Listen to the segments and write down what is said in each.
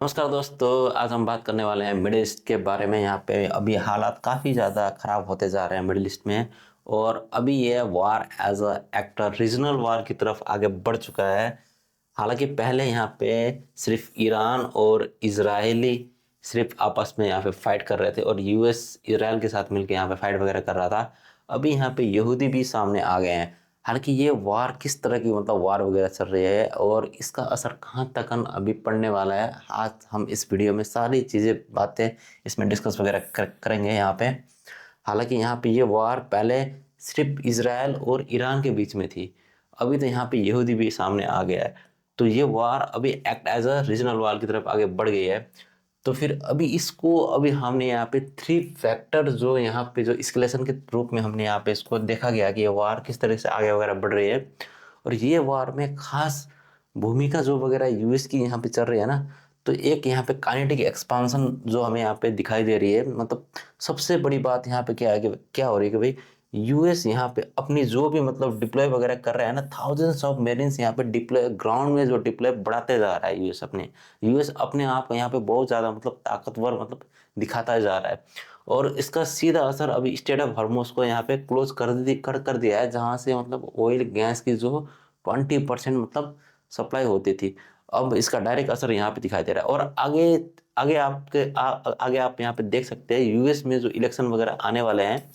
नमस्कार दोस्तों, आज हम बात करने वाले हैं मिडिल ईस्ट के बारे में। यहाँ पे अभी हालात काफ़ी ज़्यादा ख़राब होते जा रहे हैं मिडिल ईस्ट में। और अभी ये war as a actor regional वार की तरफ आगे बढ़ चुका है। हालांकि पहले यहाँ पे सिर्फ ईरान और इजरायली सिर्फ आपस में यहाँ पे फाइट कर रहे थे और यूएस इसराइल के साथ मिलकर यहाँ पे फाइट वगैरह कर रहा था। अभी यहाँ पे यहूदी भी सामने आ गए हैं। हालांकि ये वार किस तरह की वार वगैरह चल रही है और इसका असर कहाँ तक अभी पड़ने वाला है, आज हम इस वीडियो में सारी चीज़ें बातें इसमें डिस्कस वगैरह करेंगे यहाँ पे। हालांकि यहाँ पे ये वार पहले सिर्फ इसराइल और ईरान के बीच में थी, अभी तो यहाँ पे यहूदी भी सामने आ गया है। तो ये वार अभी एक्ट एज अ रीजनल वार की तरफ आगे बढ़ गई है। तो फिर अभी हमने यहाँ पे थ्री फैक्टर जो यहाँ पे जो इस्केलेशन के रूप में हमने यहाँ पे इसको देखा गया कि ये वार किस तरह से आगे वगैरह बढ़ रही है। और ये वार में खास भूमिका जो वगैरह यूएस की यहाँ पे चल रही है ना, तो एक यहाँ पे काइनेटिक एक्सपांशन जो हमें यहाँ पे दिखाई दे रही है। मतलब सबसे बड़ी बात यहाँ पे क्या है कि क्या हो रही है कि भाई यूएस यहाँ पे अपनी जो भी डिप्लॉय वगैरह कर रहा है ना, थाउजेंड्स ऑफ मेरिन्स यहाँ पे डिप्लॉय ग्राउंड में जो डिप्लॉय बढ़ाते जा रहा है यूएस अपने आप को यहाँ पे बहुत ज़्यादा ताकतवर दिखाता जा रहा है। और इसका सीधा असर अभी स्टेट ऑफ हॉर्मुज को यहाँ पे क्लोज कर दिया है, जहाँ से ऑयल गैस की जो 20% सप्लाई होती थी। अब इसका डायरेक्ट असर यहाँ पे दिखाई दे रहा है। और आगे आगे आगे आप यहाँ पे देख सकते हैं यूएस में जो इलेक्शन वगैरह आने वाले हैं,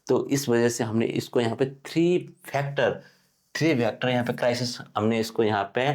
तो इस वजह से हमने इसको यहाँ पे थ्री फैक्टर यहाँ पे क्राइसिस हमने इसको यहाँ पे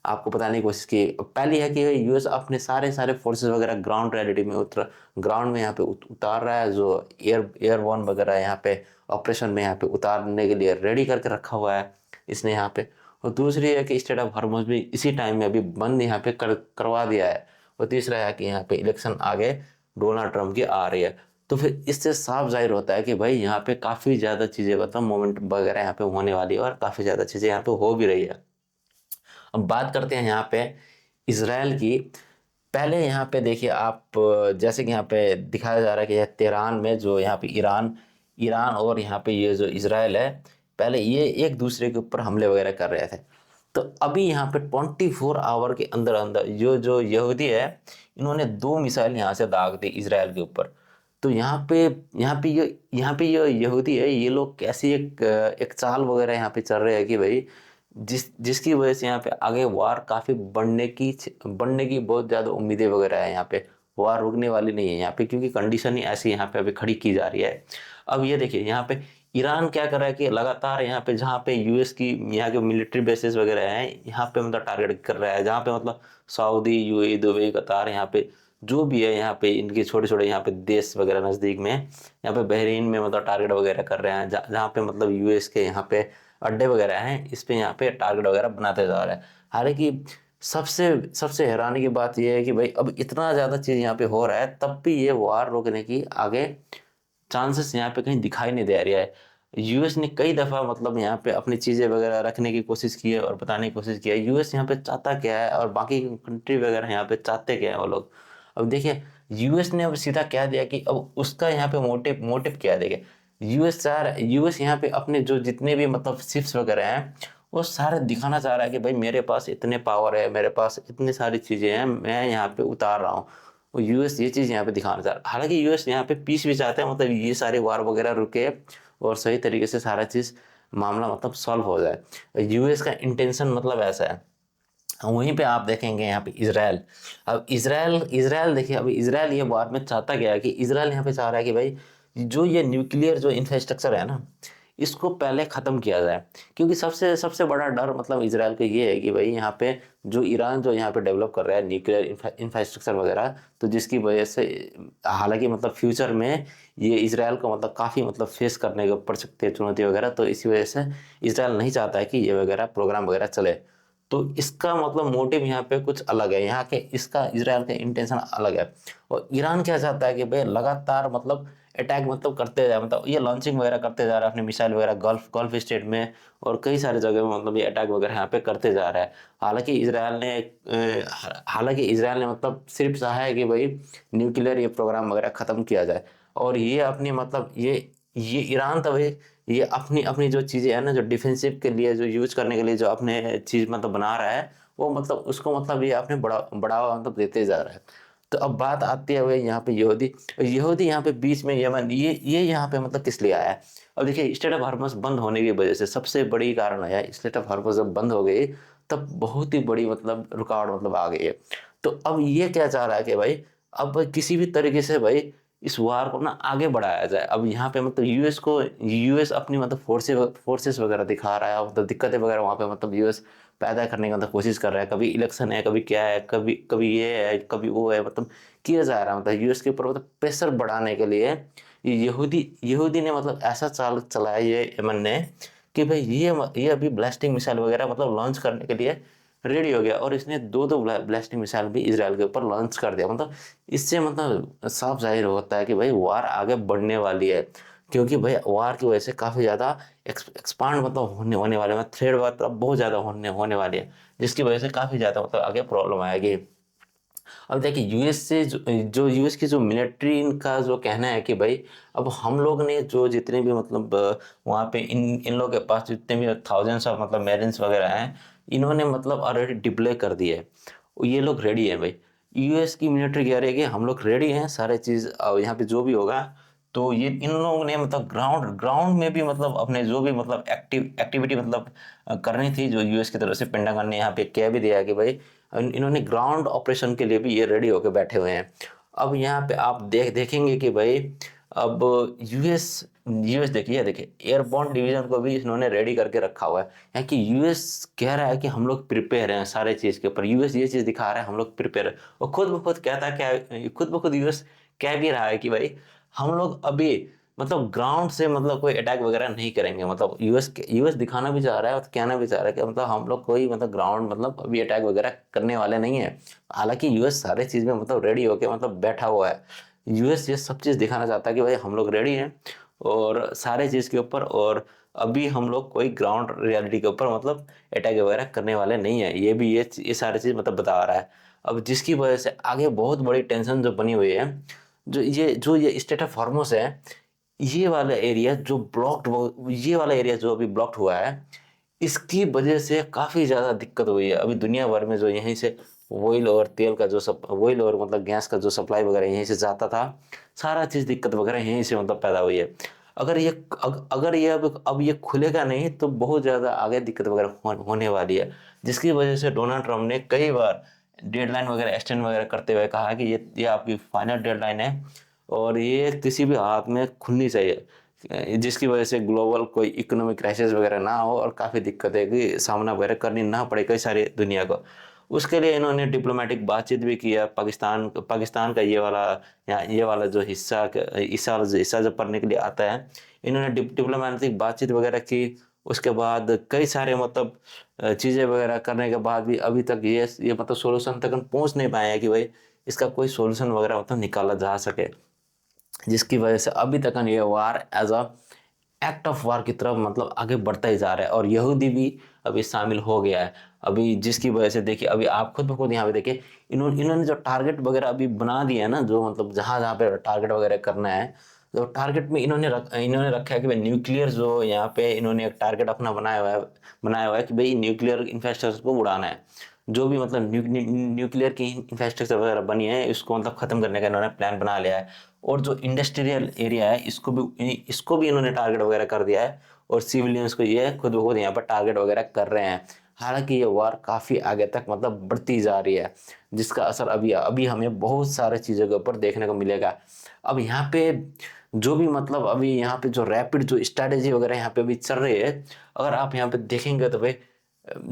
आपको बताने की कोशिश की। पहली है कि यूएस अपने सारे सारे फोर्सेस वगैरह ग्राउंड में यहाँ पे उतार रहा है, जो एयरबोर्न वगैरह यहाँ पे ऑपरेशन में यहाँ पे उतारने के लिए रेडी करके रखा हुआ है इसने यहाँ पे। और दूसरी है कि स्टेट ऑफ हॉर्मुज भी इसी टाइम में अभी बंद यहाँ पे करवा दिया है। और तीसरा है कि यहाँ पे इलेक्शन आगे डोनाल्ड ट्रंप की आ रही है। तो फिर इससे साफ जाहिर होता है कि भाई यहाँ पे काफ़ी ज़्यादा चीज़ें मोमेंट वगैरह यहाँ पे होने वाली है और काफ़ी ज़्यादा चीज़ें यहाँ पे हो भी रही है। अब बात करते हैं यहाँ पे इसराइल की। पहले यहाँ पे देखिए आप, जैसे कि यहाँ पे दिखाया जा रहा है कि यह तेहरान में जो यहाँ पे ईरान ईरान और यहाँ पे ये जो इसराइल है, पहले ये एक दूसरे के ऊपर हमले वगैरह कर रहे थे। तो अभी यहाँ पे 24 आवर के अंदर अंदर जो यहूदी है, इन्होंने 2 मिसाइल यहाँ से दाग दी इसराइल के ऊपर। तो यहाँ पे ये यहूदी है, ये लोग कैसी एक चाल वगैरह यहाँ पे चल रहे हैं कि भाई जिसकी वजह से यहाँ पे आगे वार काफी बढ़ने की बहुत ज्यादा उम्मीदें वगैरह है। यहाँ पे वार रुकने वाली नहीं है यहाँ पे, क्योंकि कंडीशन ही ऐसी यहाँ पे अभी खड़ी की जा रही है। अब ये देखिए यहाँ पे ईरान क्या कर रहा है कि लगातार यहाँ पे जहाँ पे यूएस की यहाँ के मिलिट्री बेसिस वगैरह हैं, यहाँ पे टारगेट कर रहा है। जहाँ पे सऊदी, यूएई, दुबई, कतार, यहाँ पे जो भी है, यहाँ पे इनके छोटे छोटे यहाँ पे देश वगैरह नज़दीक में, यहाँ पे बहरीन में टारगेट वगैरह कर रहे हैं। जहाँ पे यूएस के यहाँ पे अड्डे वगैरह हैं, इस पे यहाँ पे टारगेट वगैरह बनाते जा रहे हैं। हालांकि सबसे सबसे हैरानी की बात यह है कि भाई अब इतना ज़्यादा चीज़ यहाँ पे हो रहा है, तब भी ये वार रोकने की आगे चांसेस यहाँ पे कहीं दिखाई नहीं दे रहा है। यूएस ने कई दफ़ा यहाँ पे अपनी चीज़ें वगैरह रखने की कोशिश की है और बताने की कोशिश की है यूएस यहाँ पे चाहता क्या है और बाकी कंट्री वगैरह यहाँ पे चाहते क्या है वो लोग। अब देखिए यूएस ने अब सीधा कह दिया कि अब उसका यहाँ पे मोटिव मोटिव क्या है। देखिए यूएस यहाँ पे अपने जो जितने भी शिप्स वगैरह हैं, वो सारे दिखाना चाह रहा है कि भाई मेरे पास इतने पावर है, मेरे पास इतनी सारी चीज़ें हैं, मैं यहाँ पे उतार रहा हूँ। और यूएस ये चीज़ यहाँ पे दिखाना चाह रहा है। हालांकि यूएस यहाँ पे पीस भी चाहते हैं, ये सारे वार वगैरह रुके और सही तरीके से सारा चीज़ मामला सॉल्व हो जाए। यूएस का इंटेंशन ऐसा है। वहीं पे आप देखेंगे यहाँ पे इसराइल। अब इसराइल देखिए, अभी इसराइल ये वार में चाहता क्या है कि इसराइल यहाँ पे चाह रहा है कि भाई जो ये न्यूक्लियर जो इंफ्रास्ट्रक्चर है ना, इसको पहले ख़त्म किया जाए। क्योंकि सबसे सबसे बड़ा डर इसराइल का ये है कि भाई यहाँ पे जो ईरान जो यहाँ पे डेवलप कर रहा है न्यूक्लियर इंफ्रास्ट्रक्चर वगैरह, तो जिसकी वजह से हालांकि फ्यूचर में ये इसराइल को काफ़ी फेस करने को पड़ सकती है चुनौती वगैरह। तो इसी वजह से इसराइल नहीं चाहता है कि ये वगैरह प्रोग्राम वगैरह चले। तो इसका मोटिव यहाँ पे कुछ अलग है, यहाँ के इसका इसराइल का इंटेंशन अलग है। और ईरान क्या चाहता है कि भाई लगातार अटैक करते जाए, ये लॉन्चिंग वगैरह करते जा रहा है अपने मिसाइल वगैरह गल्फ स्टेट में और कई सारे जगह में ये अटैक वगैरह यहाँ पे करते जा रहा है। हालांकि इसराइल ने सिर्फ चाहा है कि भाई न्यूक्लियर ये प्रोग्राम वगैरह ख़त्म किया जाए। और ये अपनी ये ईरान तो भाई ये अपनी अपनी जो चीज़ें है ना, जो डिफेंसिव के लिए जो यूज करने के लिए जो अपने चीज़ बना रहा है, वो मतलब उसको मतलब ये आपने बढ़ावा मतलब देते जा रहा है। तो अब बात आती है भाई यहाँ पे यहूदी, यहूदी यहाँ पे बीच में यमन, ये यहाँ पे मतलब किस लिए आया है? अब देखिए स्टेट ऑफ हार्मस बंद होने की वजह से सबसे बड़ी कारण है, स्टेट ऑफ हार्मस जब बंद हो गई तब बहुत ही बड़ी मतलब रुकावट मतलब आ गई है। तो अब ये क्या चाह रहा है कि भाई अब किसी भी तरीके से भाई इस वार को ना आगे बढ़ाया जाए। अब यहाँ पे मतलब यूएस अपनी मतलब फोर्सेस वगैरह दिखा रहा है, मतलब दिक्कतें वगैरह वहाँ पे मतलब यूएस पैदा करने की मतलब कोशिश कर रहा है। कभी इलेक्शन है, कभी क्या है, कभी कभी ये है, कभी वो है, मतलब किया जा रहा है मतलब यूएस के ऊपर मतलब प्रेशर बढ़ाने के लिए ये यहूदी ने मतलब ऐसा चाल चलाया ये यमन ने कि भाई ये अभी ब्लास्टिंग मिसाइल वगैरह मतलब लॉन्च करने के लिए रेडी हो गया, और इसने दो ब्लास्टिंग मिसाइल भी इसराइल के ऊपर लॉन्च कर दिया। मतलब इससे मतलब साफ जाहिर होता है कि भाई वार आगे बढ़ने वाली है, क्योंकि भाई वार की वजह से काफ़ी ज़्यादा एक्सपांड मतलब होने होने वाले में थ्रेड मतलब बहुत ज़्यादा होने होने वाली है, जिसकी वजह से काफ़ी ज़्यादा मतलब आगे प्रॉब्लम आएगी। अब देखिए यूएस से जो यूएस की जो मिलिट्री इनका जो कहना है कि भाई अब हम लोग ने जो जितने भी मतलब वहाँ पे इन इन लोगों के पास जितने भी थाउजेंड्स ऑफ मतलब मेरिन्स वगैरह हैं, इन्होंने मतलब ऑलरेडी डिप्लॉय कर दिए है, ये लोग रेडी है भाई। यूएस की मिलिट्री कह रही है कि हम लोग रेडी हैं, सारे चीज़ यहाँ पे जो भी होगा। तो ये इन लोगों ने मतलब ग्राउंड ग्राउंड में भी मतलब अपने जो भी मतलब एक्टिविटी मतलब करनी थी, जो यूएस की तरफ से पेंटागन ने यहाँ पे कह भी दिया कि भाई इन्होंने ग्राउंड ऑपरेशन के लिए भी ये रेडी होकर बैठे हुए हैं। अब यहाँ पे आप देखेंगे कि भाई अब यूएस यूएस देखिए देखिए एयरबोर्न डिवीजन को भी इन्होंने रेडी करके रखा हुआ है। यहाँ कि यूएस कह रहा है कि हम लोग प्रिपेयर हैं सारे चीज़ के ऊपर, यूएस ये चीज़ दिखा रहा है हम लोग प्रिपेयर है, और खुद ब खुद कहता है, क्या खुद ब खुद यूएस कह भी रहा है कि भाई हम लोग अभी मतलब ग्राउंड से मतलब कोई अटैक वगैरह नहीं करेंगे। मतलब यूएस दिखाना भी चाह रहा है और कहना भी चाह रहा है कि मतलब हम लोग कोई मतलब ग्राउंड मतलब अभी अटैक वगैरह करने वाले नहीं है। हालांकि यूएस सारे चीज़ में मतलब रेडी होके मतलब बैठा हुआ है। यूएस ये सब चीज़ दिखाना चाहता है कि भाई हम लोग रेडी हैं और सारे चीज़ के ऊपर, और अभी हम लोग कोई ग्राउंड रियलिटी के ऊपर मतलब अटैक वगैरह करने वाले नहीं है। ये भी ये सारी चीज़ मतलब बता रहा है। अब जिसकी वजह से आगे बहुत बड़ी टेंशन जो बनी हुई है, जो ये स्टेट ऑफ हॉर्मुज है, ये वाला एरिया जो ब्लॉक्ड, ये वाला एरिया जो अभी ब्लॉक्ड हुआ है, इसकी वजह से काफ़ी ज़्यादा दिक्कत हुई है। अभी दुनिया भर में जो यहीं से ऑयल और तेल का जो सब ऑयल और मतलब गैस का जो सप्लाई वगैरह यहीं से जाता था, सारा चीज़ दिक्कत वगैरह यहीं से मतलब पैदा हुई है। अगर ये अब ये खुलेगा नहीं तो बहुत ज़्यादा आगे दिक्कत वगैरह होने वाली है, जिसकी वजह से डोनाल्ड ट्रम्प ने कई बार डेडलाइन वगैरह एक्सटेंड वगैरह करते हुए कहा कि ये आपकी फाइनल डेडलाइन है और ये किसी भी हालात में खुलनी चाहिए, जिसकी वजह से ग्लोबल कोई इकोनॉमिक क्राइसिस वगैरह ना हो और काफ़ी दिक्कतें की सामना वगैरह करनी ना पड़े कई सारी दुनिया को। उसके लिए इन्होंने डिप्लोमेटिक बातचीत भी किया। पाकिस्तान का ये वाला जो हिस्सा जब पढ़ने के लिए आता है, इन्होंने डिप्लोमेटिक बातचीत वगैरह की। उसके बाद कई सारे मतलब चीज़ें वगैरह करने के बाद भी अभी तक ये मतलब सोल्यूशन तक पहुंच नहीं पाए हैं कि भाई इसका कोई सोल्यूशन वगैरह मतलब निकाला जा सके, जिसकी वजह से अभी तक ये war as a act of war की तरफ मतलब आगे बढ़ता ही जा रहा है, और यहूदी भी अभी शामिल हो गया है अभी, जिसकी वजह से देखिए अभी आप खुद ब खुद यहाँ पे देखिए इन्होंने जो टारगेट वगैरह अभी बना दिया है ना, जो मतलब जहाँ जहाँ पे टारगेट वगैरह करना है, तो टारगेट में इन्होंने रखा है कि भाई न्यूक्लियर जो यहाँ पे इन्होंने एक टारगेट अपना बनाया हुआ है कि भाई न्यूक्लियर इंफ्रास्ट्रक्चर को उड़ाना है। जो भी मतलब न्यूक्लियर की इंफ्रास्ट्रक्चर वगैरह बनी है इसको मतलब खत्म करने का इन्होंने प्लान बना लिया है। और जो इंडस्ट्रियल एरिया है इसको भी इन्होंने टारगेट वगैरह कर दिया है, और सिविलियंस को ये खुद ब खुद यहाँ पर टारगेट वगैरह कर रहे हैं। हालांकि ये वार काफ़ी आगे तक मतलब बढ़ती जा रही है, जिसका असर अभी अभी हमें बहुत सारे चीज़ों के ऊपर देखने को मिलेगा। अब यहाँ पे जो भी मतलब अभी यहाँ पे जो रैपिड जो स्ट्रैटेजी वगैरह यहाँ पे अभी चल रही है, अगर आप यहाँ पे देखेंगे तो भाई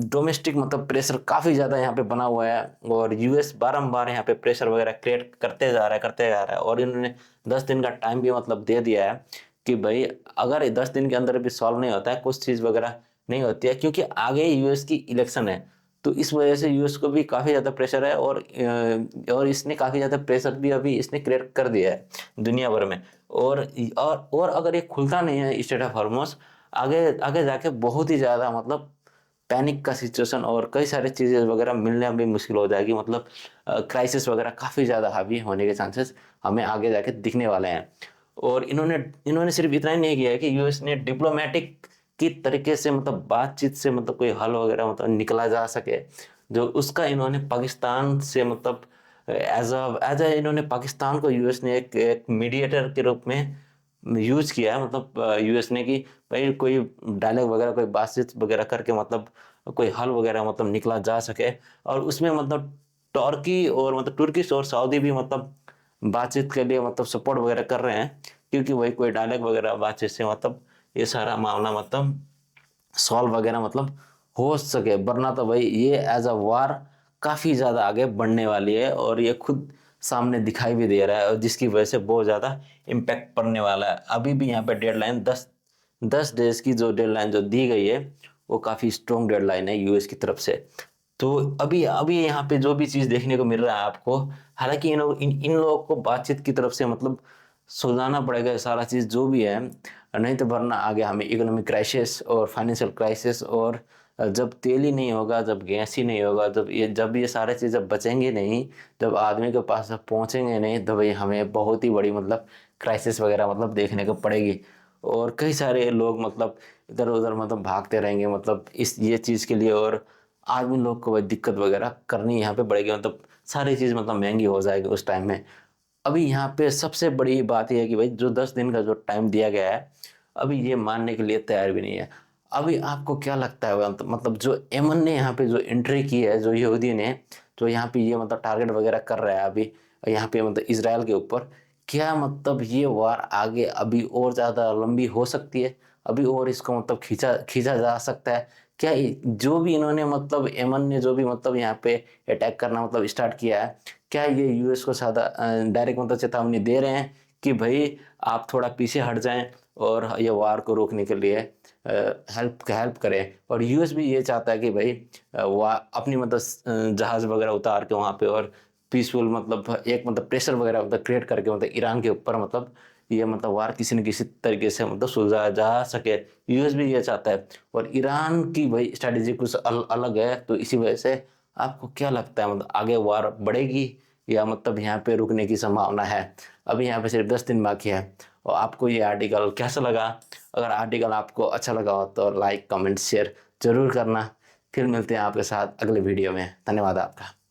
डोमेस्टिक मतलब प्रेशर काफ़ी ज़्यादा यहाँ पे बना हुआ है, और यूएस बारंबार यहाँ पे प्रेशर वगैरह क्रिएट करते जा रहा है। और इन्होंने 10 दिन का टाइम भी मतलब दे दिया है कि भाई अगर 10 दिन के अंदर भी सॉल्व नहीं होता है, कुछ चीज़ वगैरह नहीं होती है, क्योंकि आगे यूएस की इलेक्शन है, तो इस वजह से यूएस को भी काफ़ी ज़्यादा प्रेशर है। और इसने काफ़ी ज़्यादा प्रेशर भी अभी इसने क्रिएट कर दिया है दुनिया भर में। और अगर ये खुलता नहीं है स्टेट ऑफ हॉर्मुज, आगे आगे जाके बहुत ही ज़्यादा मतलब पैनिक का सिचुएशन और कई सारी चीज़ें वगैरह मिलने में भी मुश्किल हो जाएगी। मतलब क्राइसिस वगैरह काफ़ी ज़्यादा हावी होने के चांसेस हमें आगे जाके दिखने वाले हैं। और इन्होंने इन्होंने सिर्फ इतना ही नहीं किया है कि यूएस ने डिप्लोमेटिक की तरीके से मतलब बातचीत से मतलब कोई हल वगैरह मतलब निकला जा सके, जो उसका इन्होंने पाकिस्तान से मतलब एज अ इन्होंने पाकिस्तान को यूएस ने एक मीडिएटर के रूप में यूज किया है। मतलब यूएस ने कि भाई कोई डायलॉग वगैरह कोई बातचीत वगैरह करके मतलब कोई हल वगैरह मतलब निकला जा सके। और उसमें मतलब तुर्की और मतलब तुर्किश और सऊदी भी मतलब बातचीत के लिए मतलब सपोर्ट वगैरह कर रहे हैं, क्योंकि वही कोई डायलॉग वगैरह बातचीत से मतलब ये सारा मामला मतलब सॉल्व वगैरह मतलब हो सके। वरना तो भाई ये एज अ वार काफ़ी ज़्यादा आगे बढ़ने वाली है, और ये खुद सामने दिखाई भी दे रहा है, और जिसकी वजह से बहुत ज़्यादा इम्पैक्ट पड़ने वाला है। अभी भी यहाँ पे डेडलाइन 10 डेज की जो डेडलाइन जो दी गई है वो काफ़ी स्ट्रॉन्ग डेडलाइन है यूएस की तरफ से। तो अभी अभी यहाँ पे जो भी चीज़ देखने को मिल रहा है आपको, हालांकि इन लोगों को बातचीत की तरफ से मतलब सुलझाना पड़ेगा ये सारा चीज़ जो भी है, नहीं तो वरना आगे हमें इकोनॉमिक क्राइसिस और फाइनेंशियल क्राइसिस, और जब तेल ही नहीं होगा, जब गैस ही नहीं होगा, जब ये सारे चीज़ जब बचेंगे नहीं, जब आदमी के पास जब पहुँचेंगे नहीं, तो भाई हमें बहुत ही बड़ी मतलब क्राइसिस वगैरह मतलब देखने को पड़ेगी। और कई सारे लोग मतलब इधर उधर मतलब भागते रहेंगे मतलब इस ये चीज़ के लिए, और आदमी लोग को भाई दिक्कत वगैरह करनी यहाँ पे पड़ेगी, मतलब सारी चीज़ मतलब महंगी हो जाएगी उस टाइम में। अभी यहाँ पे सबसे बड़ी बात यह है कि भाई जो 10 दिन का जो टाइम दिया गया है, अभी ये मानने के लिए तैयार भी नहीं है। अभी आपको क्या लगता है मतलब जो एमन ने यहाँ पे जो एंट्री की है, जो यहूदी ने जो यहाँ पे ये मतलब टारगेट वगैरह कर रहा है अभी यहाँ पे मतलब इसराइल के ऊपर, क्या मतलब ये वार आगे अभी और ज़्यादा लंबी हो सकती है? अभी और इसको मतलब खींचा खींचा जा सकता है क्या? जो भी इन्होंने मतलब एमन ने जो भी मतलब यहाँ पे अटैक करना मतलब स्टार्ट किया है, क्या ये यूएस को सादा डायरेक्ट मतलब चेतावनी दे रहे हैं कि भाई आप थोड़ा पीछे हट जाएं और ये वार को रोकने के लिए हेल्प करें? और यूएस भी ये चाहता है कि भाई अपनी मतलब जहाज वगैरह उतार के वहाँ पे और पीसफुल मतलब एक मतलब प्रेशर वगैरह मतलब क्रिएट करके मतलब ईरान के ऊपर मतलब ये मतलब वार किसी न किसी तरीके से मतलब सुलझाया जा सके। यूएस भी ये चाहता है, और ईरान की भाई स्ट्रैटेजी कुछ अलग है। तो इसी वजह से आपको क्या लगता है मतलब आगे वार बढ़ेगी या मतलब यहाँ पे रुकने की संभावना है? अभी यहाँ पे सिर्फ 10 दिन बाकी है। और आपको ये आर्टिकल कैसा लगा? अगर आर्टिकल आपको अच्छा लगा हो तो लाइक कमेंट शेयर जरूर करना। फिर मिलते हैं आपके साथ अगले वीडियो में। धन्यवाद आपका।